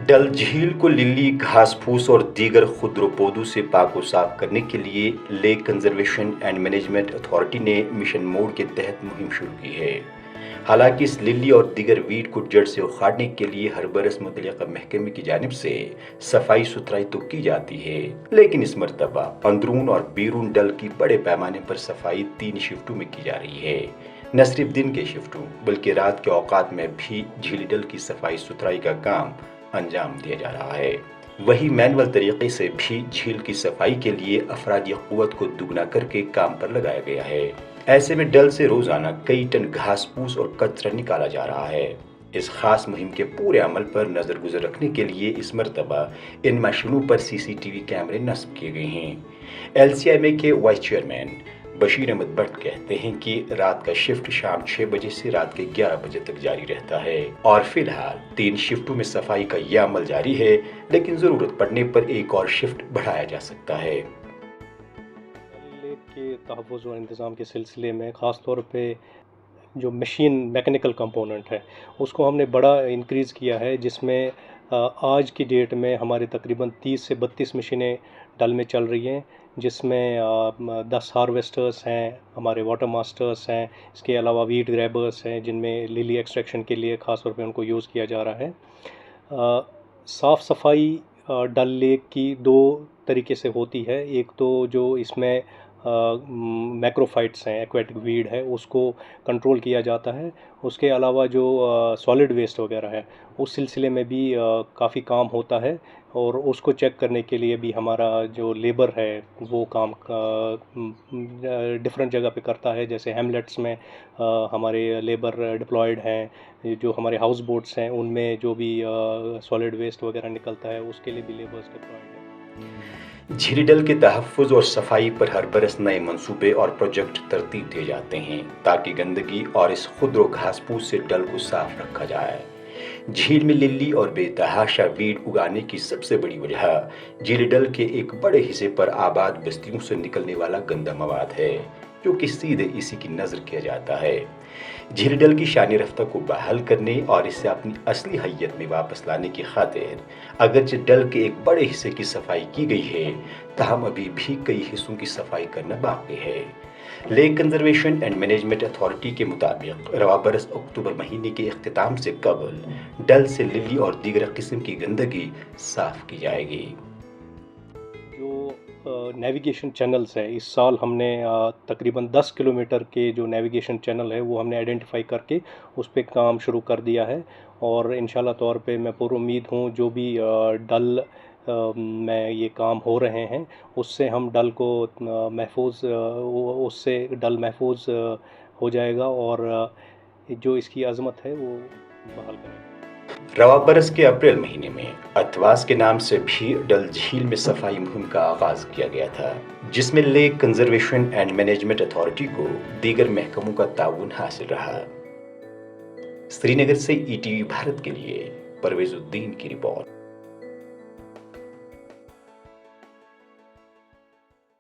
डल झील को लिली, घास फूस और दीगर खुदरो पौधों से पाक व साफ करने के लिए lake conservation and management authority ने मिशन मोड के तहत मुहिम शुरू की है। हालांकि इस लिली और दीगर वीड को जड़ से उखाड़ने के लिए हर बरस मुतल्लिका महकमे की जानिब से सफाई सुथराई तो की जाती है, लेकिन इस मरतबा अंदरून और बैरून डल की बड़े पैमाने पर सफाई 3 शिफ्टों में की जा रही है। न सिर्फ दिन के शिफ्टों बल्कि रात के औकात में भी झीली डल की सफाई सुथराई का काम अंजाम दिया जा रहा है। वही मैनुअल तरीके से भी झील की सफाई के लिए अफरादी क़ुव्वत को दुगना करके काम पर लगाया गया है। ऐसे में डल से रोजाना कई टन घास फूस और कचरा निकाला जा रहा है। इस खास मुहिम के पूरे अमल पर नजर गुजर रखने के लिए इस मरतबा इन मशीनों पर CCTV कैमरे नस्ब किए गए हैं। LCMA के वाइस चेयरमैन बशीर अहमद भट्ट कहते हैं कि रात का शिफ्ट शाम 6 बजे से रात के 11 बजे तक जारी रहता है और फिलहाल 3 शिफ्टों में सफाई का यह अमल जारी है, लेकिन जरूरत पड़ने पर एक और शिफ्ट बढ़ाया जा सकता है। लेक के तहफ़्फ़ुज़ और इंतज़ाम के सिलसिले में ख़ास तौर पे जो मशीन मैकेनिकल कंपोनेंट है उसको हमने बड़ा इंक्रीज़ किया है, जिसमें आज की डेट में हमारे तकरीबन 30 से 32 मशीनें डल में चल रही हैं, जिसमें 10 हार्वेस्टर्स हैं, हमारे वाटर मास्टर्स हैं, इसके अलावा वीड ग्रैबर्स हैं जिनमें लिली एक्सट्रैक्शन के लिए ख़ास तौर पे उनको यूज़ किया जा रहा है। साफ़ सफाई डल लेक की 2 तरीके से होती है। एक तो जो इसमें मैक्रोफाइट्स हैं, एक्वेटिक वीड है, उसको कंट्रोल किया जाता है। उसके अलावा जो सॉलिड वेस्ट वगैरह है उस सिलसिले में भी काफ़ी काम होता है और उसको चेक करने के लिए भी हमारा जो लेबर है वो काम डिफरेंट जगह पे करता है। जैसे हैमलेट्स में हमारे लेबर डिप्लॉयड हैं, जो हमारे हाउस बोट्स हैं उनमें जो भी सॉलिड वेस्ट वगैरह निकलता है उसके लिए भी लेबर्स डिप्लॉयड हैं। झीली डल के तहफ़्फ़ुज़ और सफाई पर हर बरस नए मंसूबे और प्रोजेक्ट तरतीब दिए जाते हैं ताकि गंदगी और इस खुदरो घास फूस से डल को साफ रखा जाए। झील में लिली और बेतहाशा वीड उगाने की सबसे बड़ी वजह झीली डल के एक बड़े हिस्से पर आबाद बस्तियों से निकलने वाला गंदा मवाद है, जो कि सीधे इसी की नज़र किया जाता है। झीली डल की शानी रफ्ता को बहाल करने और इसे अपनी असली हैयत में वापस लाने की खातिर अगरचे डल के एक बड़े हिस्से की सफाई की गई है, ताहम अभी भी कई हिस्सों की सफाई करना बाकी है। Lake conservation and management authority के मुताबिक रवा बरस अक्टूबर महीने के इख्तिताम से कबल डल से लिली और दीगर किस्म की गंदगी साफ की जाएगी। जो नेविगेशन चैनल्स है, इस साल हमने तकरीबन 10 किलोमीटर के जो नेविगेशन चैनल है वो हमने आइडेंटिफाई करके उस पर काम शुरू कर दिया है और इंशाल्लाह तौर पे मैं पूरी उम्मीद हूँ जो भी डल में ये काम हो रहे हैं उससे हम डल को उससे डल महफूज हो जाएगा और जो इसकी अजमत है वो बहाल करेगा। रवा बरस के अप्रैल महीने में अथवास के नाम से भी डल झील में सफाई मुहिम का आगाज किया गया था, जिसमें lake conservation and management authority को दीगर महकमों का ताउन हासिल रहा। श्रीनगर से ETV भारत के लिए परवेजुद्दीन की रिपोर्ट।